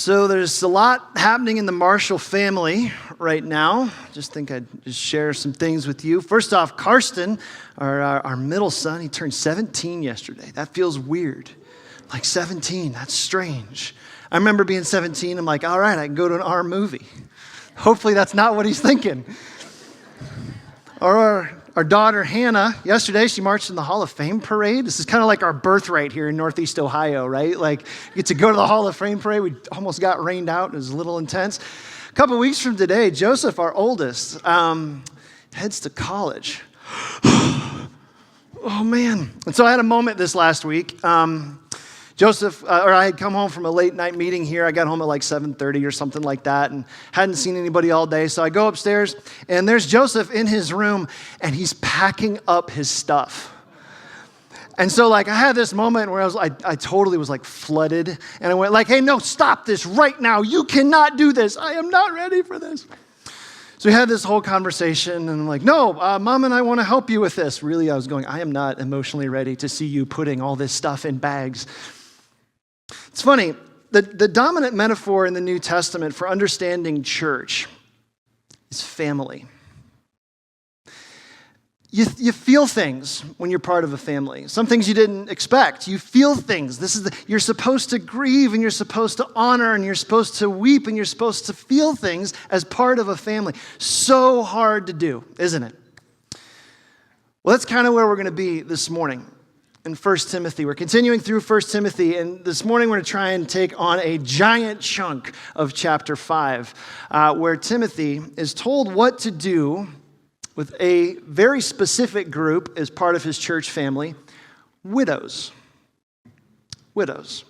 So there's a lot happening in the Marshall family right now. Just think I'd just share some things with you. First off, Karsten, our middle son, he turned 17 yesterday. That feels weird. Like 17, that's strange. I remember being 17, I'm like, all right, I can go to an R movie. Hopefully that's not what he's thinking. Or our daughter, Hannah, yesterday, she marched in the Hall of Fame parade. This is kind of like our birthright here in Northeast Ohio, right? Like, you get to go to the Hall of Fame parade. We almost got rained out. It was a little intense. A couple weeks from today, Joseph, our oldest, heads to college. Oh, man. And so I had a moment this last week. I had come home from a late night meeting here. I got home at like 7:30 or something like that and hadn't seen anybody all day. So I go upstairs and there's Joseph in his room and he's packing up his stuff. And so like I had this moment where I totally was like flooded and I went like, hey, no, stop this right now. You cannot do this. I am not ready for this. So we had this whole conversation and I'm like, no, Mom and I want to help you with this. Really, I was going, I am not emotionally ready to see you putting all this stuff in bags. It's funny, the dominant metaphor in the New Testament for understanding church is family. You feel things when you're part of a family. Some things you didn't expect. You feel things. You're supposed to grieve and you're supposed to honor and you're supposed to weep and you're supposed to feel things as part of a family. So hard to do, isn't it? Well, that's kind of where we're going to be this morning. In 1 Timothy. We're continuing through 1 Timothy, and this morning we're going to try and take on a giant chunk of chapter 5, where Timothy is told what to do with a very specific group as part of his church family, widows. Widows.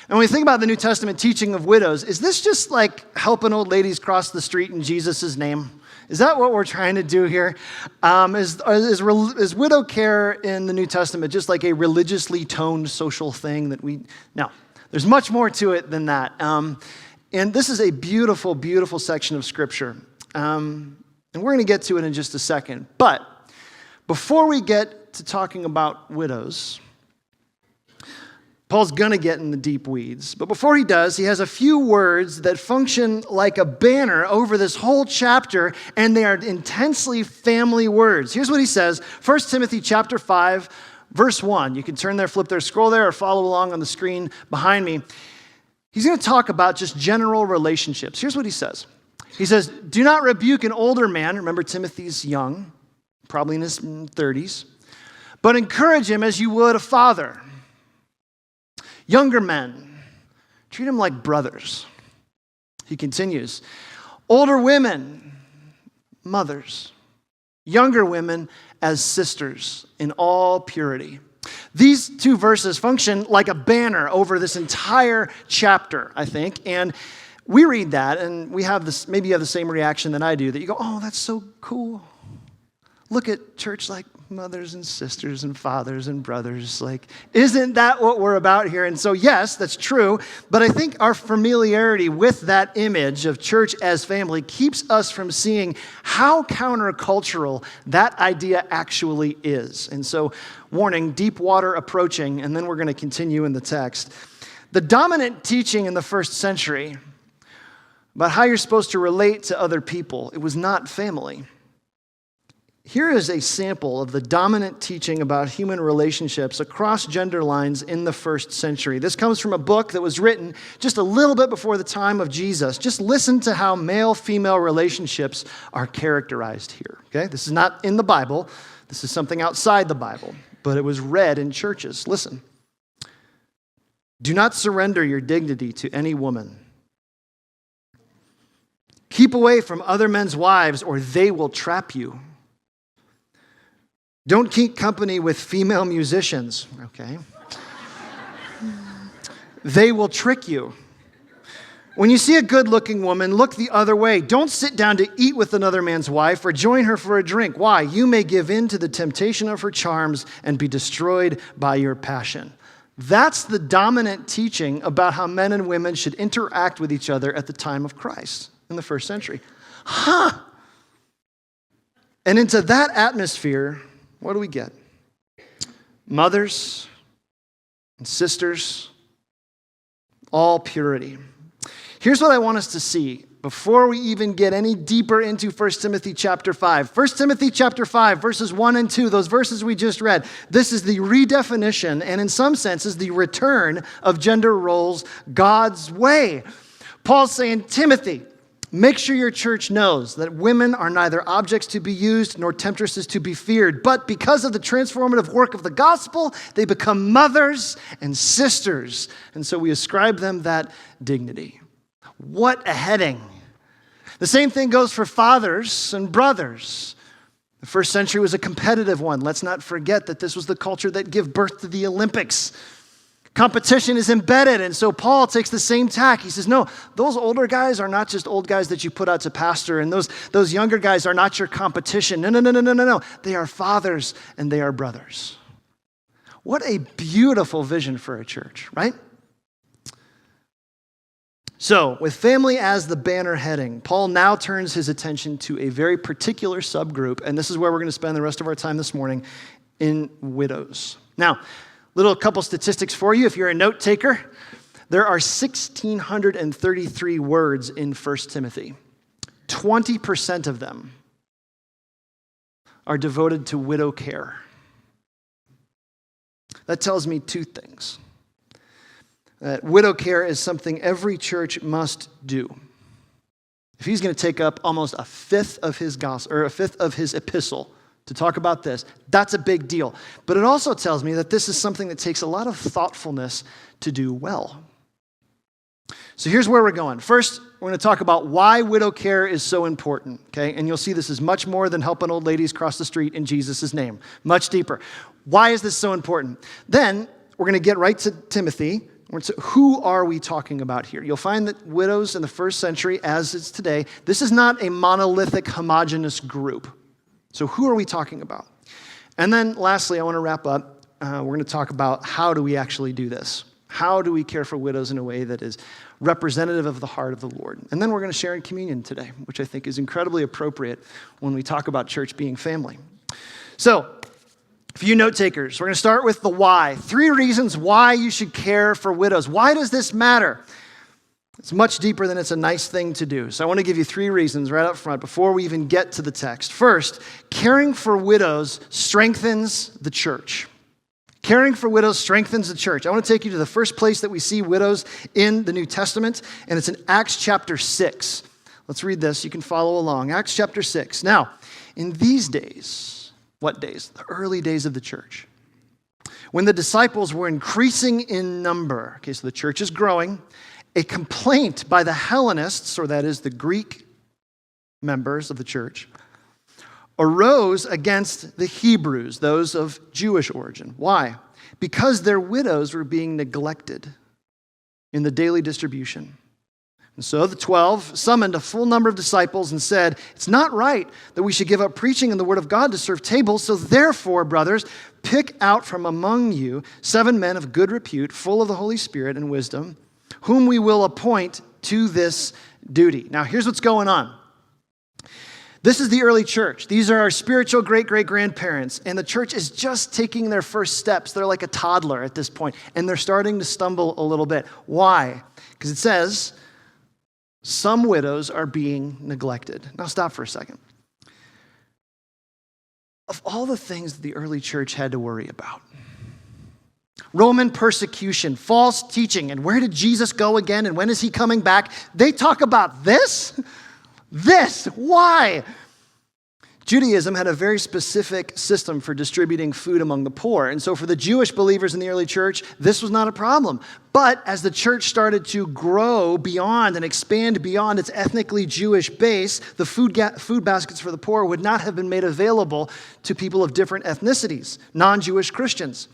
And when we think about the New Testament teaching of widows, is this just like helping old ladies cross the street in Jesus' name? Is that what we're trying to do here? Is widow care in the New Testament just like a religiously toned social thing that no, there's much more to it than that. And this is a beautiful, beautiful section of Scripture. And we're going to get to it in just a second. But before we get to talking about widows, Paul's going to get in the deep weeds. But before he does, he has a few words that function like a banner over this whole chapter, and they are intensely family words. Here's what he says, 1 Timothy chapter 5, verse 1. You can turn there, flip there, scroll there, or follow along on the screen behind me. He's going to talk about just general relationships. Here's what he says. He says, do not rebuke an older man. Remember, Timothy's young, probably in his 30s. But encourage him as you would a father. Younger men, treat them like brothers. He continues. Older women, mothers. Younger women as sisters in all purity. These two verses function like a banner over this entire chapter, I think. And we read that and we have this, maybe you have the same reaction that I do, that you go, oh, that's so cool. Look at church like mothers and sisters and fathers and brothers. Like, isn't that what we're about here? And so, yes, that's true. But I think our familiarity with that image of church as family keeps us from seeing how countercultural that idea actually is. And so, warning, deep water approaching, and then we're going to continue in the text. The dominant teaching in the first century about how you're supposed to relate to other people, it was not family. Here is a sample of the dominant teaching about human relationships across gender lines in the first century. This comes from a book that was written just a little bit before the time of Jesus. Just listen to how male-female relationships are characterized here. Okay? This is not in the Bible. This is something outside the Bible, but it was read in churches. Listen. Do not surrender your dignity to any woman. Keep away from other men's wives, or they will trap you. Don't keep company with female musicians, okay? They will trick you. When you see a good-looking woman, look the other way. Don't sit down to eat with another man's wife or join her for a drink. Why? You may give in to the temptation of her charms and be destroyed by your passion. That's the dominant teaching about how men and women should interact with each other at the time of Christ in the first century. And into that atmosphere, what do we get? Mothers and sisters, all purity. Here's what I want us to see before we even get any deeper into 1 Timothy chapter 5. 1 Timothy chapter 5, verses 1 and 2, those verses we just read, this is the redefinition and in some senses the return of gender roles God's way. Paul's saying, Timothy, make sure your church knows that women are neither objects to be used nor temptresses to be feared, but because of the transformative work of the gospel, they become mothers and sisters. And so we ascribe them that dignity. What a heading. The same thing goes for fathers and brothers. The first century was a competitive one. Let's not forget that this was the culture that gave birth to the Olympics. Competition is embedded, and so Paul takes the same tack. He says, no, those older guys are not just old guys that you put out to pastor, and those younger guys are not your competition. No. They are fathers and they are brothers. What a beautiful vision for a church, right? So, with family as the banner heading, Paul now turns his attention to a very particular subgroup, and this is where we're going to spend the rest of our time this morning, in widows. Now, couple statistics for you if you're a note taker. There are 1,633 words in 1 Timothy. 20% of them are devoted to widow care. That tells me two things. That widow care is something every church must do. If he's going to take up almost a fifth of his gospel or a fifth of his epistle to talk about this, that's a big deal. But it also tells me that this is something that takes a lot of thoughtfulness to do well. So here's where we're going. First, we're going to talk about why widow care is so important, okay? And you'll see this is much more than helping old ladies cross the street in Jesus' name. Much deeper. Why is this so important? Then, we're going to get right to Timothy. Who are we talking about here? You'll find that widows in the first century, as it's today, this is not a monolithic, homogeneous group. So who are we talking about? And then lastly, I want to wrap up. We're going to talk about how do we actually do this? How do we care for widows in a way that is representative of the heart of the Lord? And then we're going to share in communion today, which I think is incredibly appropriate when we talk about church being family. So, for you note takers, we're going to start with the why. 3 reasons why you should care for widows. Why does this matter? It's much deeper than it's a nice thing to do. So I want to give you 3 reasons right up front before we even get to the text. First, caring for widows strengthens the church. Caring for widows strengthens the church. I want to take you to the first place that we see widows in the New Testament, and it's in Acts chapter 6. Let's read this. You can follow along. Acts chapter 6. Now, in these days, what days? The early days of the church. When the disciples were increasing in number, okay, so the church is growing, a complaint by the Hellenists, or that is the Greek members of the church, arose against the Hebrews, those of Jewish origin. Why? Because their widows were being neglected in the daily distribution. And so the 12 summoned a full number of disciples and said, it's not right that we should give up preaching in the word of God to serve tables. So therefore, brothers, pick out from among you 7 men of good repute, full of the Holy Spirit and wisdom, whom we will appoint to this duty. Now, here's what's going on. This is the early church. These are our spiritual great-great-grandparents, and the church is just taking their first steps. They're like a toddler at this point, and they're starting to stumble a little bit. Why? Because it says, some widows are being neglected. Now stop for a second. Of all the things that the early church had to worry about, Roman persecution, false teaching, and where did Jesus go again, and when is he coming back? They talk about this? This. Why? Judaism had a very specific system for distributing food among the poor. And so for the Jewish believers in the early church, this was not a problem. But as the church started to grow beyond and expand beyond its ethnically Jewish base, the food baskets for the poor would not have been made available to people of different ethnicities, non-Jewish Christians.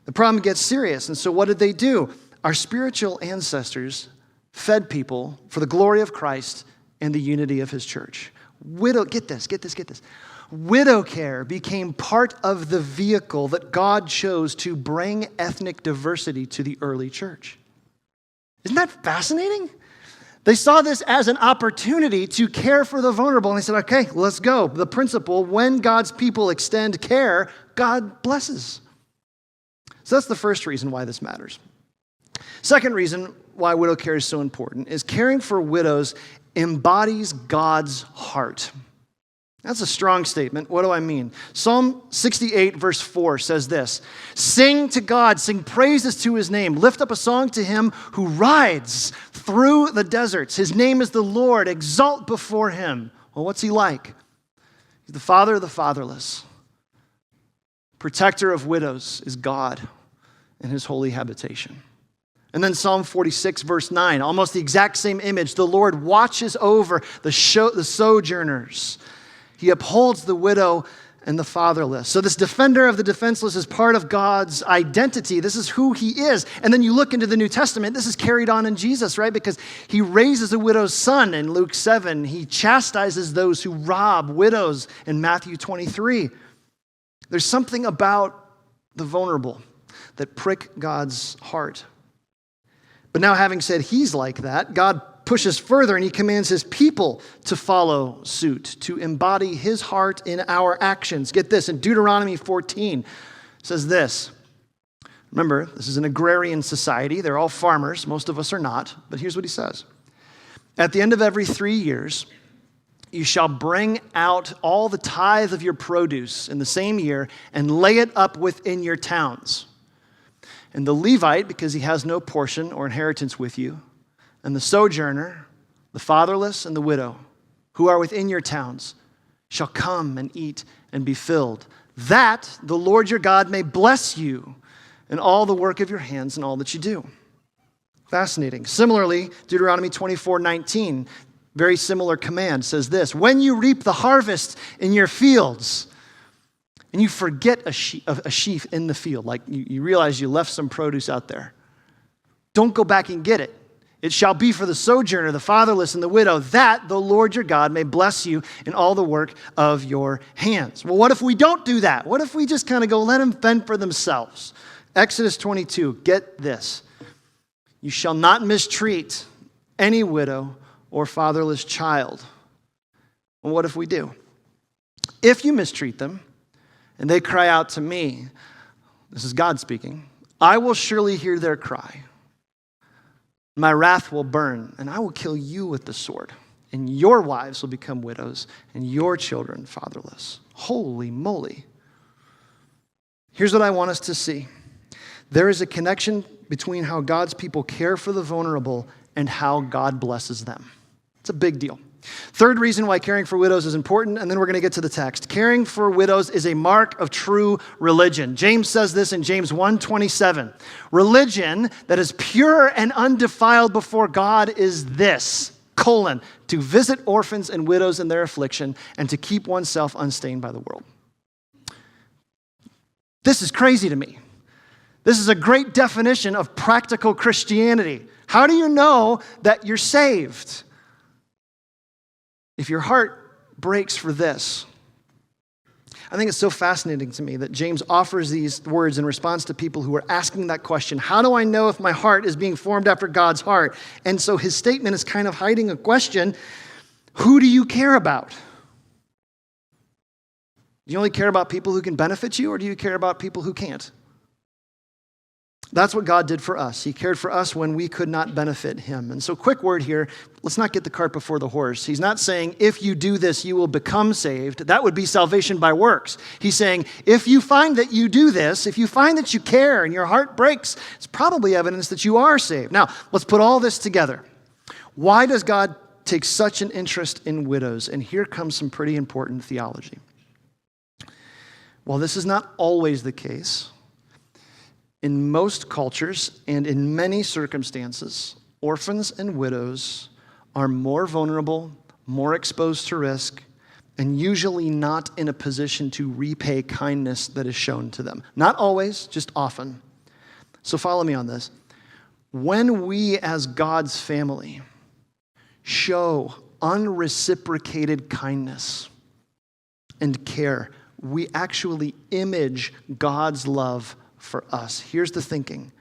The problem gets serious. And so what did they do? Our spiritual ancestors fed people for the glory of Christ and the unity of his church. Get this. Widow care became part of the vehicle that God chose to bring ethnic diversity to the early church. Isn't that fascinating? They saw this as an opportunity to care for the vulnerable, and they said, okay, let's go. The principle, when God's people extend care, God blesses. So that's the first reason why this matters. Second reason why widow care is so important is caring for widows embodies God's heart. That's a strong statement. What do I mean? Psalm 68 verse 4 says this, "Sing to God, sing praises to his name. Lift up a song to him who rides through the deserts. His name is the Lord. Exalt before him." Well, what's he like? He's the father of the fatherless. Protector of widows is God in his holy habitation. And then Psalm 46 verse 9, almost the exact same image. The Lord watches over the sojourners. He upholds the widow and the fatherless. So this defender of the defenseless is part of God's identity. This is who he is. And then you look into the New Testament, this is carried on in Jesus, right? Because he raises a widow's son in Luke 7. He chastises those who rob widows in Matthew 23. There's something about the vulnerable that prick God's heart. But now having said he's like that, God pushes further and he commands his people to follow suit, to embody his heart in our actions. Get this, in Deuteronomy 14, it says this. Remember, this is an agrarian society. They're all farmers. Most of us are not. But here's what he says. "At the end of every 3 years, you shall bring out all the tithe of your produce in the same year and lay it up within your towns. And the Levite, because he has no portion or inheritance with you, and the sojourner, the fatherless, and the widow, who are within your towns, shall come and eat and be filled, that the Lord your God may bless you in all the work of your hands and all that you do." Fascinating. Similarly, Deuteronomy 24:19, very similar command, says this, "When you reap the harvest in your fields, and you forget a sheaf in the field," like you realize you left some produce out there, "don't go back and get it. It shall be for the sojourner, the fatherless, and the widow, that the Lord your God may bless you in all the work of your hands." Well, what if we don't do that? What if we just kind of go, let them fend for themselves? Exodus 22, get this. "You shall not mistreat any widow or fatherless child." Well, what if we do? "If you mistreat them, and they cry out to me," this is God speaking, "I will surely hear their cry. My wrath will burn, and I will kill you with the sword, and your wives will become widows, and your children fatherless." Holy moly. Here's what I want us to see. There is a connection between how God's people care for the vulnerable and how God blesses them. It's a big deal. Third reason why caring for widows is important, and then we're going to get to the text. Caring for widows is a mark of true religion. James says this in James 1:27. "Religion that is pure and undefiled before God is this, to visit orphans and widows in their affliction and to keep oneself unstained by the world." This is crazy to me. This is a great definition of practical Christianity. How do you know that you're saved? If your heart breaks for this. I think it's so fascinating to me that James offers these words in response to people who are asking that question. How do I know if my heart is being formed after God's heart? And so his statement is kind of hiding a question. Who do you care about? Do you only care about people who can benefit you, or do you care about people who can't? That's what God did for us. He cared for us when we could not benefit him. And so quick word here, let's not get the cart before the horse. He's not saying, if you do this, you will become saved. That would be salvation by works. He's saying, if you find that you do this, if you find that you care and your heart breaks, it's probably evidence that you are saved. Now, let's put all this together. Why does God take such an interest in widows? And here comes some pretty important theology. While this is not always the case, in most cultures and in many circumstances, orphans and widows are more vulnerable, more exposed to risk, and usually not in a position to repay kindness that is shown to them. Not always, just often. So follow me on this. When we as God's family show unreciprocated kindness and care, we actually image God's love for us. Here's the thinking.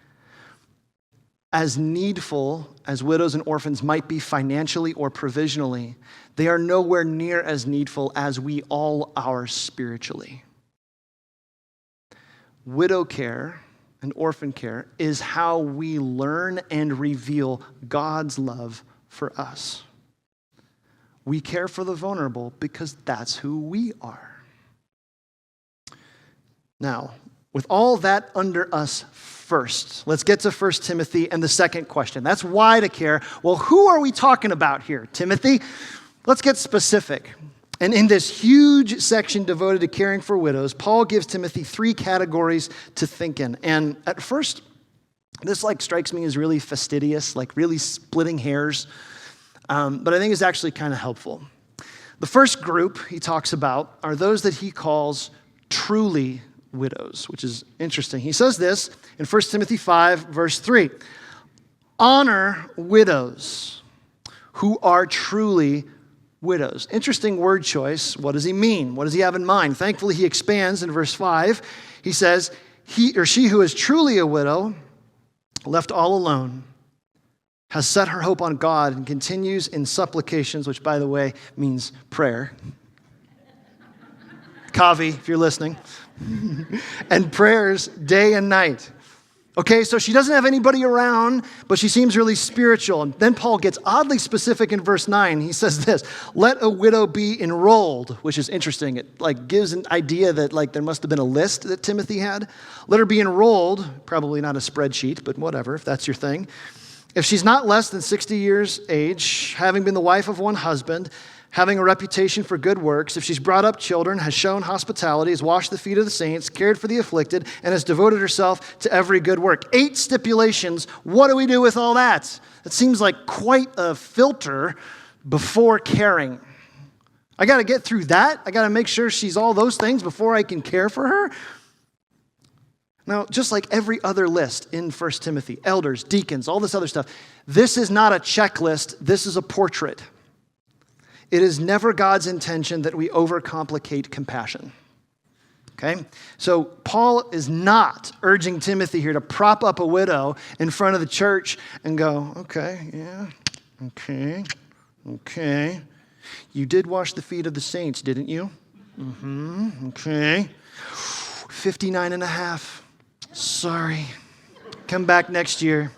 As needful as widows and orphans might be financially or provisionally, they are nowhere near as needful as we all are spiritually. Widow care and orphan care is how we learn and reveal God's love for us. We care for the vulnerable because that's who we are. Now, with all that under us first, let's get to 1 Timothy and the second question. That's why to care. Well, who are we talking about here, Timothy? Let's get specific. And in this huge section devoted to caring for widows, Paul gives Timothy 3 categories to think in. And at first, this strikes me as really fastidious, really splitting hairs. But I think it's actually kind of helpful. The first group he talks about are those that he calls truly widows, which is interesting. He says this in 1 Timothy 5, verse 3. Honor widows who are truly widows. Interesting word choice. What does he mean? What does he have in mind? Thankfully, he expands in verse 5. He says, he or she who is truly a widow, left all alone, has set her hope on God and continues in supplications, which, by the way, means prayer. Kavi, if you're listening. And prayers day and night. Okay, so she doesn't have anybody around, but she seems really spiritual. And then Paul gets oddly specific in verse 9. He says this, let a widow be enrolled, which is interesting. It gives an idea that there must have been a list that Timothy had. Let her be enrolled, probably not a spreadsheet, but whatever, if that's your thing. If she's not less than 60 years age, having been the wife of one husband, having a reputation for good works, if she's brought up children, has shown hospitality, has washed the feet of the saints, cared for the afflicted, and has devoted herself to every good work. 8 stipulations. What do we do with all that? It seems like quite a filter before caring. I got to get through that. I got to make sure she's all those things before I can care for her. Now, just like every other list in 1 Timothy, elders, deacons, all this other stuff, this is not a checklist. This is a portrait. It is never God's intention that we overcomplicate compassion. Okay? So Paul is not urging Timothy here to prop up a widow in front of the church and go, okay, yeah, okay. You did wash the feet of the saints, didn't you? Okay. 59 and a half. Sorry. Come back next year.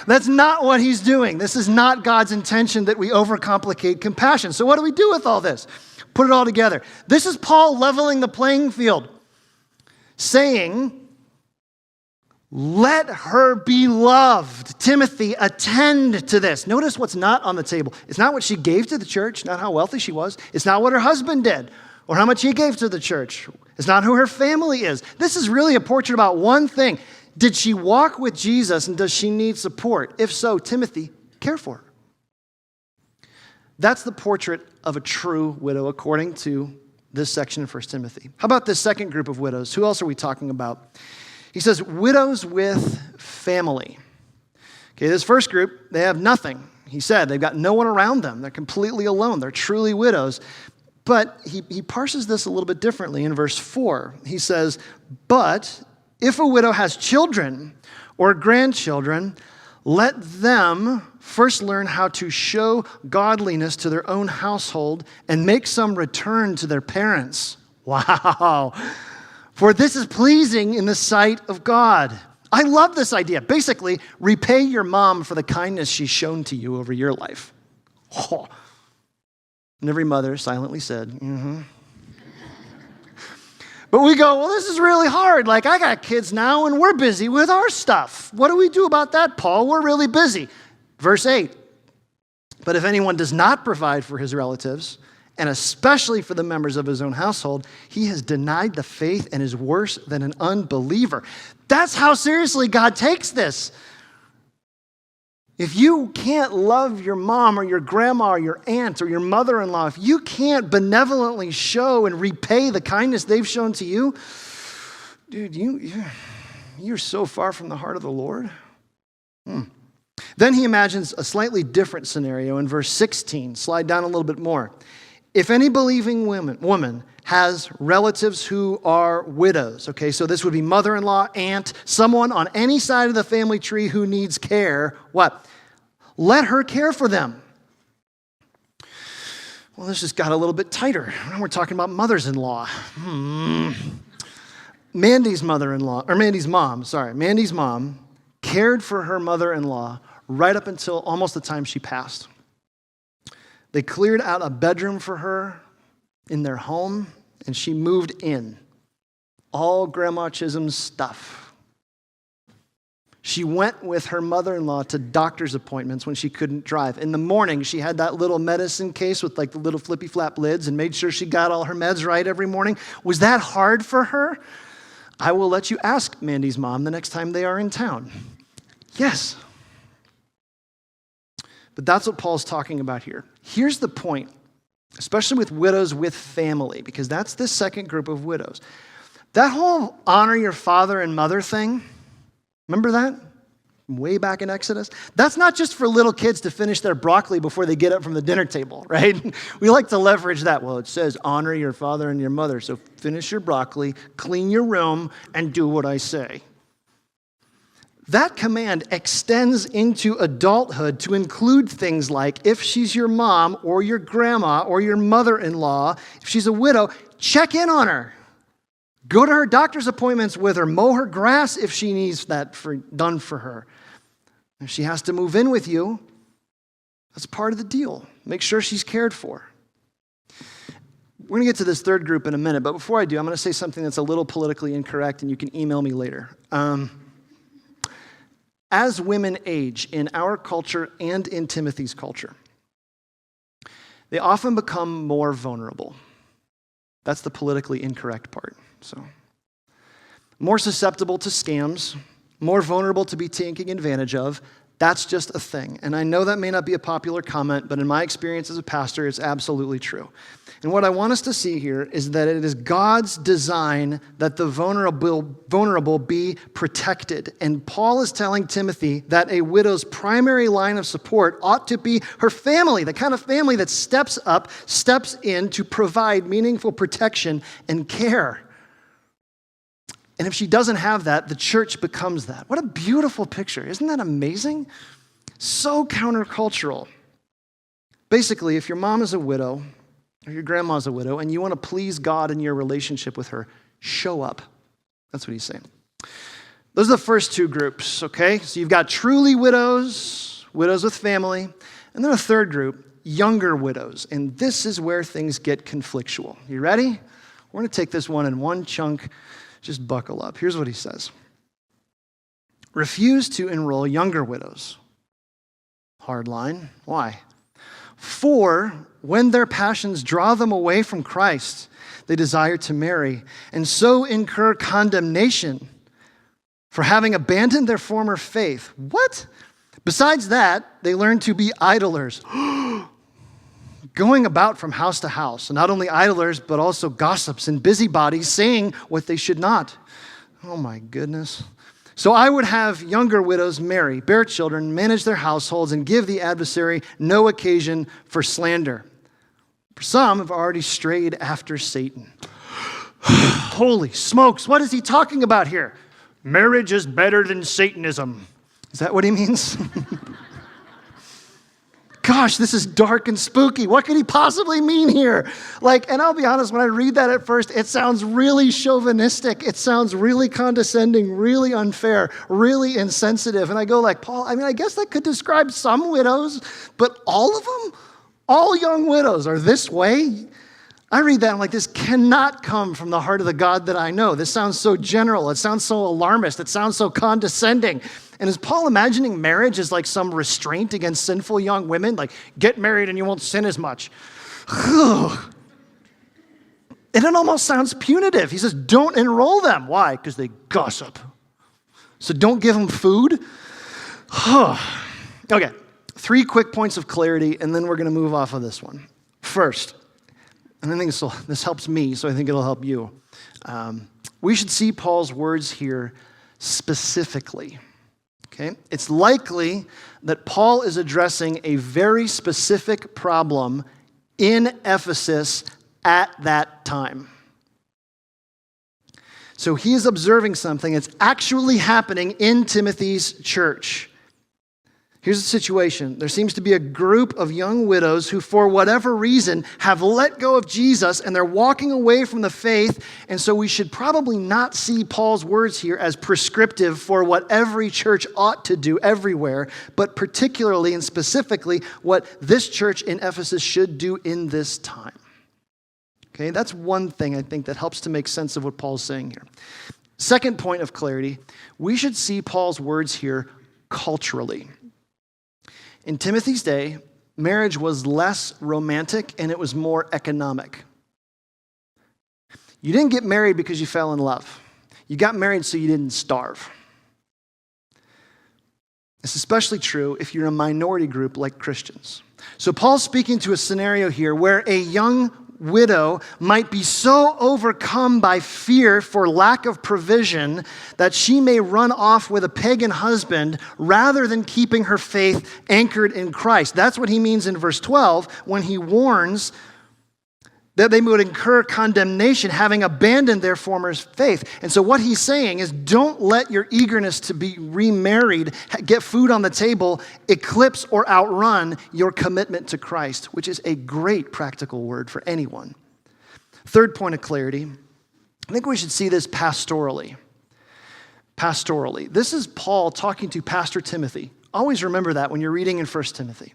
That's not what he's doing. This is not God's intention that we overcomplicate compassion. So what do we do with all this? Put it all together. This is Paul leveling the playing field, saying, let her be loved. Timothy, attend to this. Notice what's not on the table. It's not what she gave to the church, not how wealthy she was. It's not what her husband did or how much he gave to the church. It's not who her family is. This is really a portrait about one thing. Did she walk with Jesus and does she need support? If so, Timothy, care for her. That's the portrait of a true widow according to this section of 1 Timothy. How about this second group of widows? Who else are we talking about? He says, widows with family. Okay, this first group, they have nothing. He said they've got no one around them. They're completely alone. They're truly widows. But he parses this a little bit differently in verse 4. He says, but if a widow has children or grandchildren, let them first learn how to show godliness to their own household and make some return to their parents. Wow. For this is pleasing in the sight of God. I love this idea. Basically, repay your mom for the kindness she's shown to you over your life. Oh. And every mother silently said, mm-hmm. But we go, well, this is really hard. I got kids now and we're busy with our stuff. What do we do about that, Paul? We're really busy. Verse 8, but if anyone does not provide for his relatives, and especially for the members of his own household, he has denied the faith and is worse than an unbeliever. That's how seriously God takes this. If you can't love your mom or your grandma or your aunt or your mother-in-law, if you can't benevolently show and repay the kindness they've shown to you, dude, you're so far from the heart of the Lord. Then he imagines a slightly different scenario in verse 16. Slide down a little bit more. If any believing woman has relatives who are widows, okay, so this would be mother-in-law, aunt, someone on any side of the family tree who needs care, what? Let her care for them. Well, this just got a little bit tighter. Now we're talking about mothers-in-law. Mandy's mom cared for her mother-in-law right up until almost the time she passed. They cleared out a bedroom for her in their home, and she moved in. All Grandma Chisholm's stuff. She went with her mother-in-law to doctor's appointments when she couldn't drive. In the morning, she had that little medicine case with like the little flippy flap lids and made sure she got all her meds right every morning. Was that hard for her? I will let you ask Mandy's mom the next time they are in town. Yes. But that's what Paul's talking about here. Here's the point, especially with widows with family, because that's the second group of widows. That whole honor your father and mother thing, remember that? Way back in Exodus? That's not just for little kids to finish their broccoli before they get up from the dinner table, right? We like to leverage that. Well, it says honor your father and your mother, so finish your broccoli, clean your room, and do what I say. That command extends into adulthood to include things like if she's your mom or your grandma or your mother-in-law, if she's a widow, check in on her. Go to her doctor's appointments with her. Mow her grass if she needs that done for her. If she has to move in with you, that's part of the deal. Make sure she's cared for. We're going to get to this third group in a minute, but before I do, I'm going to say something that's a little politically incorrect, and you can email me later. As women age in our culture and in Timothy's culture, they often become more vulnerable. That's the politically incorrect part. So, more susceptible to scams, more vulnerable to be taken advantage of. That's just a thing. And I know that may not be a popular comment, but in my experience as a pastor, it's absolutely true. And what I want us to see here is that it is God's design that the vulnerable be protected. And Paul is telling Timothy that a widow's primary line of support ought to be her family, the kind of family that steps in to provide meaningful protection and care. And if she doesn't have that, the church becomes that. What a beautiful picture. Isn't that amazing? So countercultural. Basically, if your mom is a widow, or your grandma's a widow, and you want to please God in your relationship with her, show up. That's what he's saying. Those are the first two groups, okay? So you've got truly widows, widows with family, and then a third group, younger widows. And this is where things get conflictual. You ready? We're going to take this one in one chunk. Just buckle up. Here's what he says. Refuse to enroll younger widows. Hard line. Why? For when their passions draw them away from Christ, they desire to marry, and so incur condemnation for having abandoned their former faith. What? Besides that, they learn to be idlers, going about from house to house. And not only idlers, but also gossips and busybodies, saying what they should not. Oh my goodness. So I would have younger widows marry, bear children, manage their households, and give the adversary no occasion for slander. For some have already strayed after Satan. Holy smokes, what is he talking about here? Marriage is better than Satanism. Is that what he means? Gosh, this is dark and spooky. What could he possibly mean here? And I'll be honest, when I read that at first, it sounds really chauvinistic. It sounds really condescending, really unfair, really insensitive. And I go Paul, I guess that could describe some widows, but all of them? All young widows are this way? I read that and I'm this cannot come from the heart of the God that I know. This sounds so general. It sounds so alarmist. It sounds so condescending. And is Paul imagining marriage as some restraint against sinful young women? Get married and you won't sin as much. And it almost sounds punitive. He says, don't enroll them. Why? Because they gossip. So don't give them food? Okay, 3 quick points of clarity, and then we're going to move off of this one. First, and I think this helps me, so I think it'll help you. We should see Paul's words here specifically. Okay? It's likely that Paul is addressing a very specific problem in Ephesus at that time. So he is observing something that's actually happening in Timothy's church. Here's the situation. There seems to be a group of young widows who, for whatever reason, have let go of Jesus and they're walking away from the faith. And so we should probably not see Paul's words here as prescriptive for what every church ought to do everywhere, but particularly and specifically what this church in Ephesus should do in this time. Okay, that's one thing I think that helps to make sense of what Paul's saying here. Second point of clarity, we should see Paul's words here culturally. In Timothy's day, marriage was less romantic and it was more economic. You didn't get married because you fell in love. You got married so you didn't starve. It's especially true if you're a minority group like Christians. So Paul's speaking to a scenario here where a young widow might be so overcome by fear for lack of provision that she may run off with a pagan husband rather than keeping her faith anchored in Christ. That's what he means in verse 12 when he warns that they would incur condemnation having abandoned their former faith. And so what he's saying is don't let your eagerness to be remarried, get food on the table, eclipse or outrun your commitment to Christ, which is a great practical word for anyone. Third point of clarity, I think we should see this pastorally. Pastorally. This is Paul talking to Pastor Timothy. Always remember that when you're reading in 1 Timothy.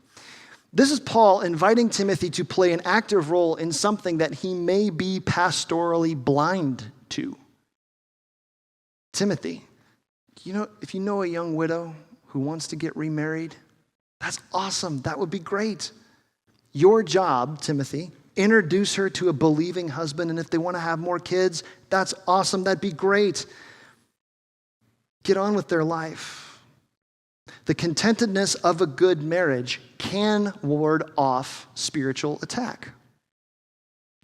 This is Paul inviting Timothy to play an active role in something that he may be pastorally blind to. Timothy, if you know a young widow who wants to get remarried, that's awesome. That would be great. Your job, Timothy, introduce her to a believing husband, and if they want to have more kids, that's awesome. That'd be great. Get on with their life. The contentedness of a good marriage can ward off spiritual attack.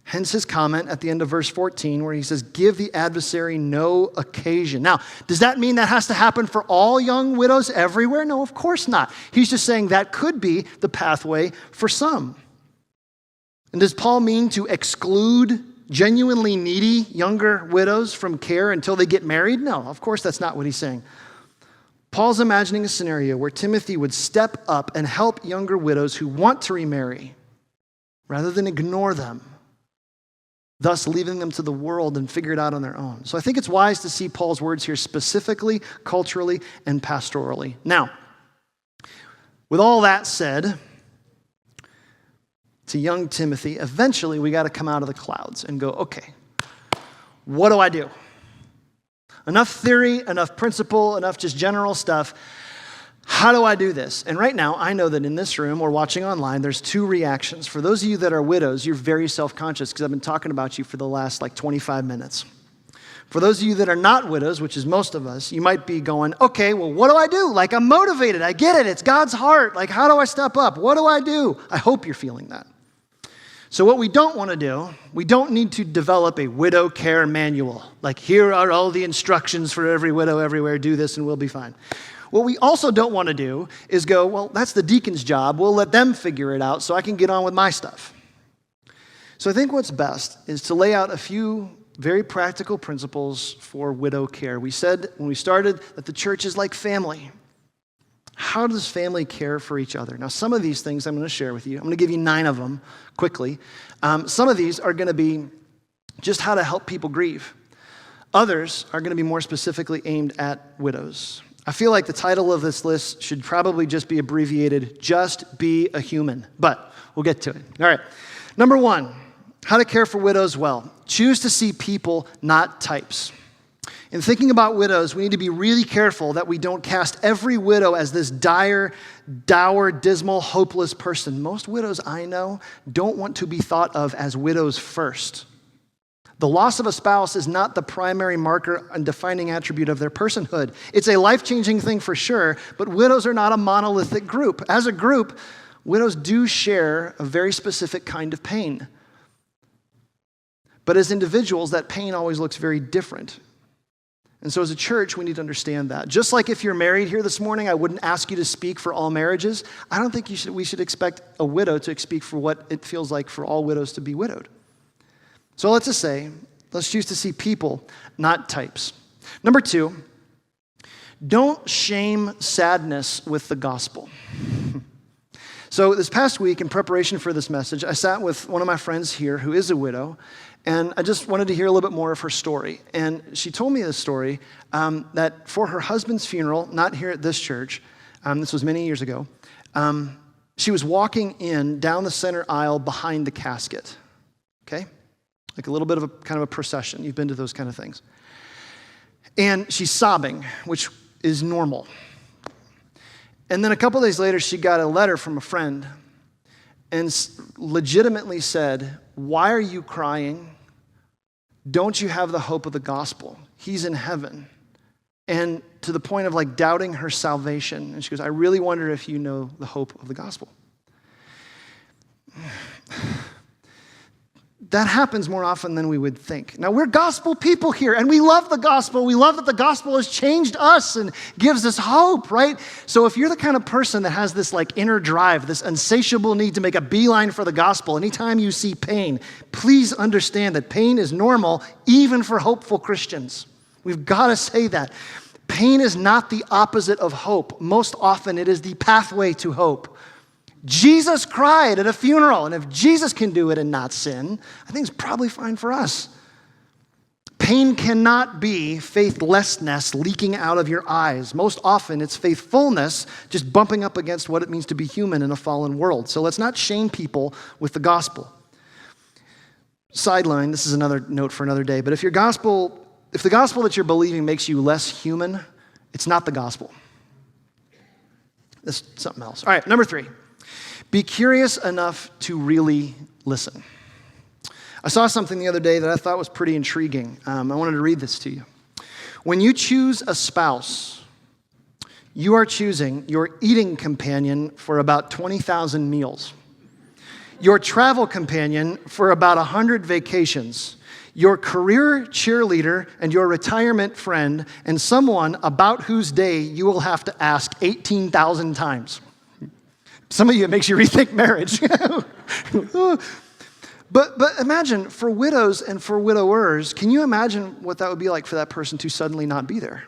Hence his comment at the end of verse 14 where he says, give the adversary no occasion. Now, does that mean that has to happen for all young widows everywhere? No, of course not. He's just saying that could be the pathway for some. And does Paul mean to exclude genuinely needy younger widows from care until they get married? No, of course that's not what he's saying. Paul's imagining a scenario where Timothy would step up and help younger widows who want to remarry rather than ignore them, thus leaving them to the world and figure it out on their own. So I think it's wise to see Paul's words here specifically, culturally, and pastorally. Now, with all that said, to young Timothy, eventually we got to come out of the clouds and go, okay, what do I do? Enough theory, enough principle, enough just general stuff. How do I do this? And right now, I know that in this room or watching online, there's two reactions. For those of you that are widows, you're very self-conscious because I've been talking about you for the last 25 minutes. For those of you that are not widows, which is most of us, you might be going, okay, well, what do I do? I'm motivated. I get it. It's God's heart. How do I step up? What do I do? I hope you're feeling that. So what we don't want to do, we don't need to develop a widow care manual. Here are all the instructions for every widow everywhere. Do this and we'll be fine. What we also don't want to do is go, well, that's the deacon's job. We'll let them figure it out so I can get on with my stuff. So I think what's best is to lay out a few very practical principles for widow care. We said when we started that the church is like family. How does family care for each other? Now, some of these things I'm going to share with you. I'm going to give you 9 of them quickly. Some of these are going to be just how to help people grieve. Others are going to be more specifically aimed at widows. I feel like the title of this list should probably just be abbreviated, Just Be a Human, but we'll get to it. All right. Number 1, how to care for widows well. Choose to see people, not types. In thinking about widows, we need to be really careful that we don't cast every widow as this dire, dour, dismal, hopeless person. Most widows I know don't want to be thought of as widows first. The loss of a spouse is not the primary marker and defining attribute of their personhood. It's a life-changing thing for sure, but widows are not a monolithic group. As a group, widows do share a very specific kind of pain. But as individuals, that pain always looks very different. And so as a church, we need to understand that. Just like if you're married here this morning, I wouldn't ask you to speak for all marriages. I don't think we should expect a widow to speak for what it feels like for all widows to be widowed. So let's just say, let's choose to see people, not types. Number 2, Don't shame sadness with the gospel. So this past week, in preparation for this message, I sat with one of my friends here who is a widow, and I just wanted to hear a little bit more of her story. And she told me this story that for her husband's funeral, not here at this church, this was many years ago, she was walking down the center aisle behind the casket, okay? Like a little bit of a kind of a procession. You've been to those kind of things. And she's sobbing, which is normal. And then a couple days later, she got a letter from a friend and legitimately said, "Why are you crying? Don't you have the hope of the gospel? He's in heaven." And to the point of like doubting her salvation. And she goes, "I really wonder if you know the hope of the gospel." That happens more often than we would think. Now, we're gospel people here, and we love the gospel. We love that the gospel has changed us and gives us hope, right? So if you're the kind of person that has this like inner drive, this insatiable need to make a beeline for the gospel, anytime you see pain, please understand that pain is normal, even for hopeful Christians. We've got to say that. Pain is not the opposite of hope. Most often, it is the pathway to hope. Jesus cried at a funeral, and if Jesus can do it and not sin, I think it's probably fine for us. Pain cannot be faithlessness leaking out of your eyes. Most often, it's faithfulness just bumping up against what it means to be human in a fallen world. So let's not shame people with the gospel. Sideline, this is another note for another day, but if the gospel that you're believing makes you less human, it's not the gospel. It's something else. All right, number 3. Be curious enough to really listen. I saw something the other day that I thought was pretty intriguing. I wanted to read this to you. When you choose a spouse, you are choosing your eating companion for about 20,000 meals, your travel companion for about 100 vacations, your career cheerleader and your retirement friend, and someone about whose day you will have to ask 18,000 times. Some of you, it makes you rethink marriage. But imagine, for widows and for widowers, can you imagine what that would be like for that person to suddenly not be there?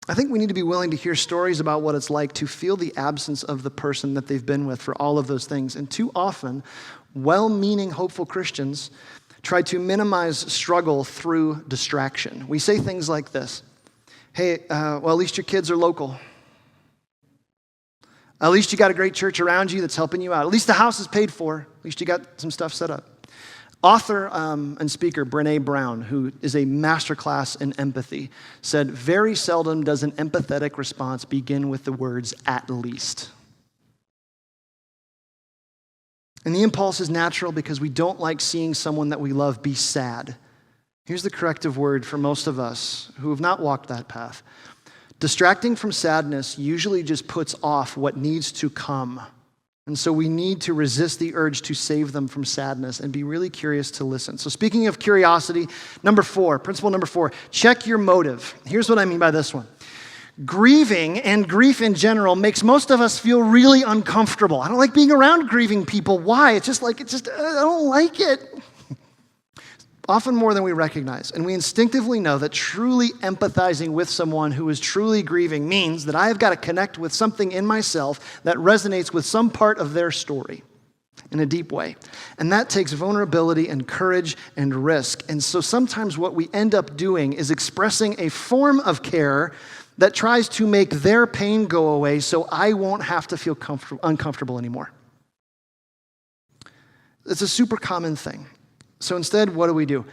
I think we need to be willing to hear stories about what it's like to feel the absence of the person that they've been with for all of those things. And too often, well-meaning, hopeful Christians try to minimize struggle through distraction. We say things like this. Hey, well, at least your kids are local. At least you got a great church around you that's helping you out. At least the house is paid for. At least you got some stuff set up. Author and speaker Brené Brown, who is a masterclass in empathy, said, "Very seldom does an empathetic response begin with the words, 'at least.'" And the impulse is natural because we don't like seeing someone that we love be sad. Here's the corrective word for most of us who have not walked that path. Distracting from sadness usually just puts off what needs to come. And so we need to resist the urge to save them from sadness and be really curious to listen. So speaking of curiosity, principle number 4, check your motive. Here's what I mean by this one. Grieving and grief in general makes most of us feel really uncomfortable. I don't like being around grieving people. Why? I don't like it. Often more than we recognize. And we instinctively know that truly empathizing with someone who is truly grieving means that I have got to connect with something in myself that resonates with some part of their story in a deep way. And that takes vulnerability and courage and risk. And so sometimes what we end up doing is expressing a form of care that tries to make their pain go away so I won't have to feel uncomfortable anymore. It's a super common thing. So instead, what do?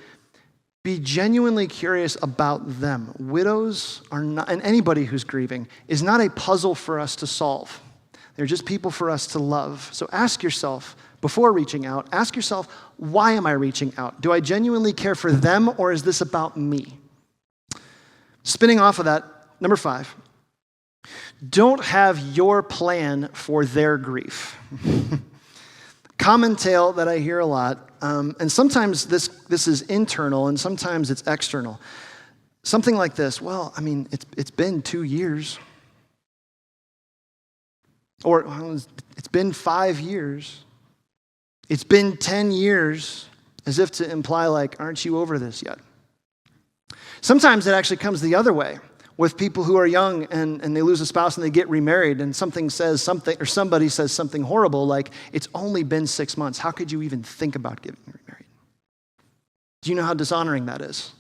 Be genuinely curious about them. Widows are not, and anybody who's grieving, is not a puzzle for us to solve. They're just people for us to love. So ask yourself, before reaching out, why am I reaching out? Do I genuinely care for them, or is this about me? Spinning off of that, number 5, don't have your plan for their grief. Common tale that I hear a lot, and sometimes this is internal and sometimes it's external. Something like this, well, I mean, it's been 2 years. Or it's been 5 years. It's been 10 years, as if to imply like, aren't you over this yet? Sometimes it actually comes the other way with people who are young and they lose a spouse and they get remarried and somebody says something horrible like, it's only been 6 months. How could you even think about getting remarried? Do you know how dishonoring that is?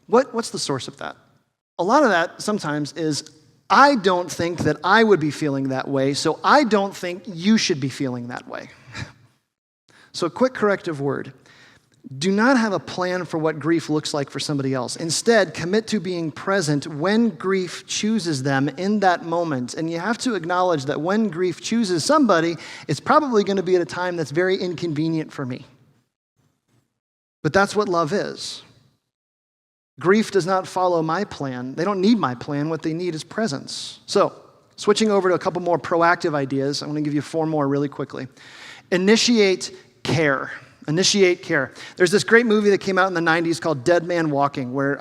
What's the source of that? A lot of that sometimes is, I don't think that I would be feeling that way, so I don't think you should be feeling that way. So a quick corrective word. Do not have a plan for what grief looks like for somebody else. Instead, commit to being present when grief chooses them in that moment. And you have to acknowledge that when grief chooses somebody, it's probably going to be at a time that's very inconvenient for me. But that's what love is. Grief does not follow my plan. They don't need my plan. What they need is presence. So, switching over to a couple more proactive ideas, I'm going to give you 4 more really quickly. Initiate care. Initiate care. There's this great movie that came out in the 90s called Dead Man Walking, where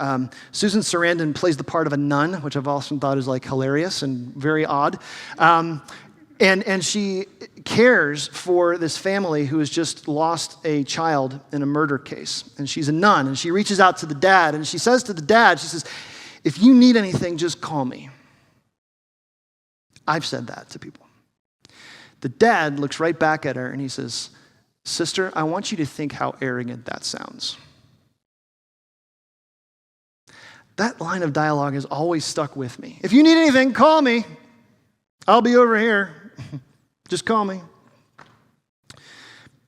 Susan Sarandon plays the part of a nun, which I've often thought is like hilarious and very odd. And she cares for this family who has just lost a child in a murder case. And she's a nun, and she reaches out to the dad, and she says to the dad, she says, if you need anything, just call me. I've said that to people. The dad looks right back at her, and he says, sister, I want you to think how arrogant that sounds. That line of dialogue has always stuck with me. If you need anything, call me. I'll be over here. Just call me.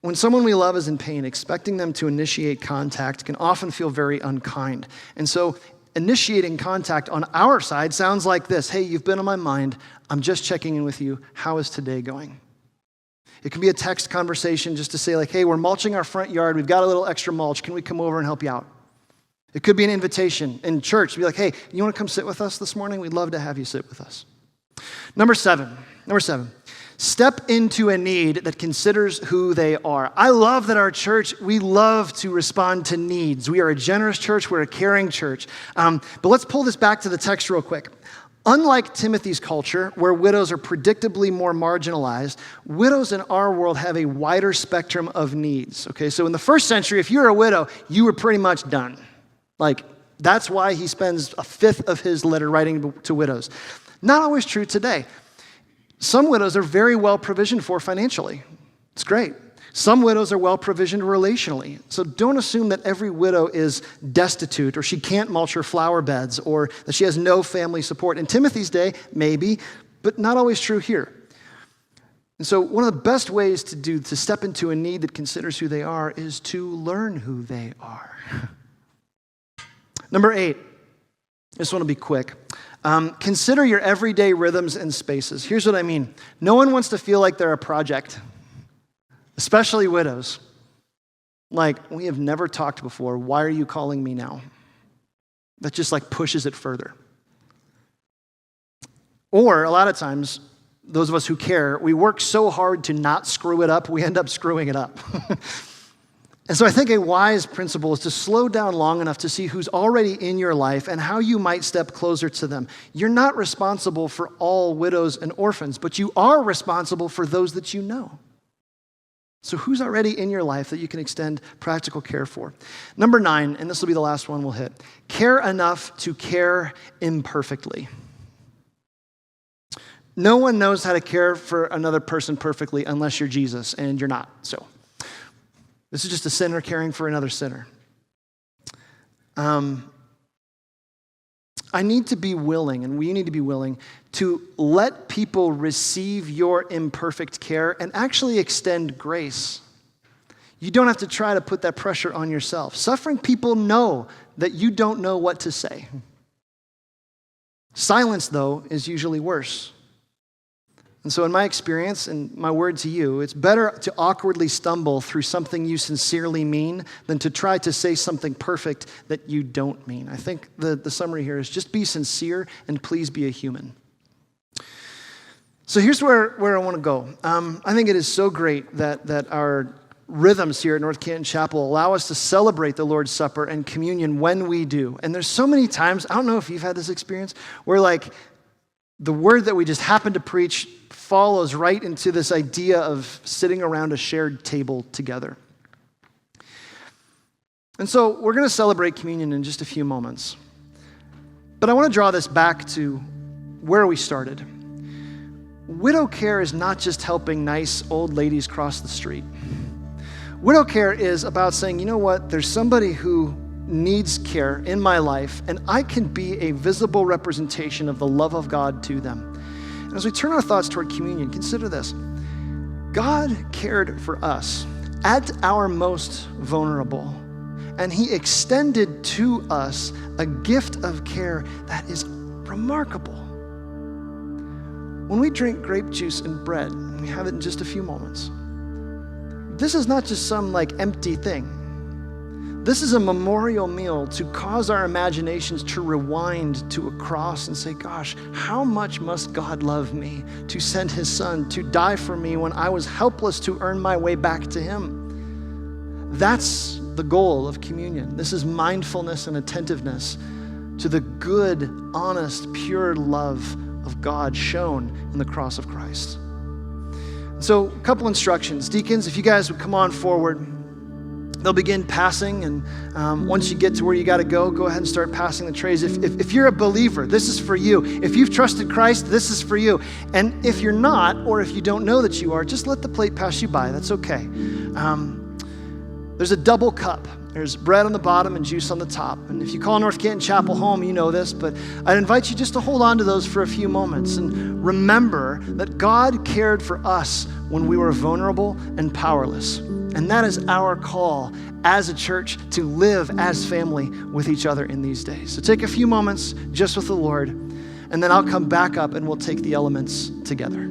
When someone we love is in pain, expecting them to initiate contact can often feel very unkind. And so initiating contact on our side sounds like this. Hey, you've been on my mind. I'm just checking in with you. How is today going? It can be a text conversation just to say like, hey, we're mulching our front yard. We've got a little extra mulch. Can we come over and help you out? It could be an invitation in church to be like, hey, you want to come sit with us this morning? We'd love to have you sit with us. Number seven, step into a need that considers who they are. I love that our church, we love to respond to needs. We are a generous church. We're a caring church. But let's pull this back to the text real quick. Unlike Timothy's culture, where widows are predictably more marginalized, widows in our world have a wider spectrum of needs. Okay, so in the first century, if you're a widow, you were pretty much done. Like, that's why he spends a fifth of his letter writing to widows. Not always true today. Some widows are very well provisioned for financially. It's great. Some widows are well provisioned relationally. So don't assume that every widow is destitute or she can't mulch her flower beds or that she has no family support. In Timothy's day, maybe, but not always true here. And so one of the best ways to step into a need that considers who they are is to learn who they are. Number 8, this one will be quick. Consider your everyday rhythms and spaces. Here's what I mean. No one wants to feel like they're a project, especially widows. Like, we have never talked before. Why are you calling me now? That just like pushes it further. Or a lot of times, those of us who care, we work so hard to not screw it up, we end up screwing it up. And so I think a wise principle is to slow down long enough to see who's already in your life and how you might step closer to them. You're not responsible for all widows and orphans, but you are responsible for those that you know. So who's already in your life that you can extend practical care for? Number 9, and this will be the last one we'll hit. Care enough to care imperfectly. No one knows how to care for another person perfectly unless you're Jesus, and you're not, so. This is just a sinner caring for another sinner. I need to be willing, and we need to be willing, to let people receive your imperfect care and actually extend grace. You don't have to try to put that pressure on yourself. Suffering people know that you don't know what to say. Silence, though, is usually worse. And so in my experience, and my word to you, it's better to awkwardly stumble through something you sincerely mean than to try to say something perfect that you don't mean. I think the summary here is just be sincere and please be a human. So here's where I want to go. I think it is so great that our rhythms here at North Canton Chapel allow us to celebrate the Lord's Supper and communion when we do. And there's so many times, I don't know if you've had this experience, where like the word that we just happen to preach follows right into this idea of sitting around a shared table together. And so we're going to celebrate communion in just a few moments. But I want to draw this back to where we started. Widow care is not just helping nice old ladies cross the street. Widow care is about saying, you know what, there's somebody who needs care in my life, and I can be a visible representation of the love of God to them. And as we turn our thoughts toward communion, consider this. God cared for us at our most vulnerable, and he extended to us a gift of care that is remarkable. When we drink grape juice and bread, and we have it in just a few moments, this is not just some empty thing. This is a memorial meal to cause our imaginations to rewind to a cross and say, gosh, how much must God love me to send his son to die for me when I was helpless to earn my way back to him? That's the goal of communion. This is mindfulness and attentiveness to the good, honest, pure love of God shown in the cross of Christ. So a couple instructions. Deacons, if you guys would come on forward, they'll begin passing, and once you get to where you got to go ahead and start passing the trays. If you're a believer, this is for you. If you've trusted Christ, this is for you. And if you're not, or if you don't know that you are, just let the plate pass you by. That's okay. There's a double cup. There's bread on the bottom and juice on the top. And if you call North Canton Chapel home, you know this, but I'd invite you just to hold on to those for a few moments and remember that God cared for us when we were vulnerable and powerless. And that is our call as a church to live as family with each other in these days. So take a few moments just with the Lord, and then I'll come back up and we'll take the elements together.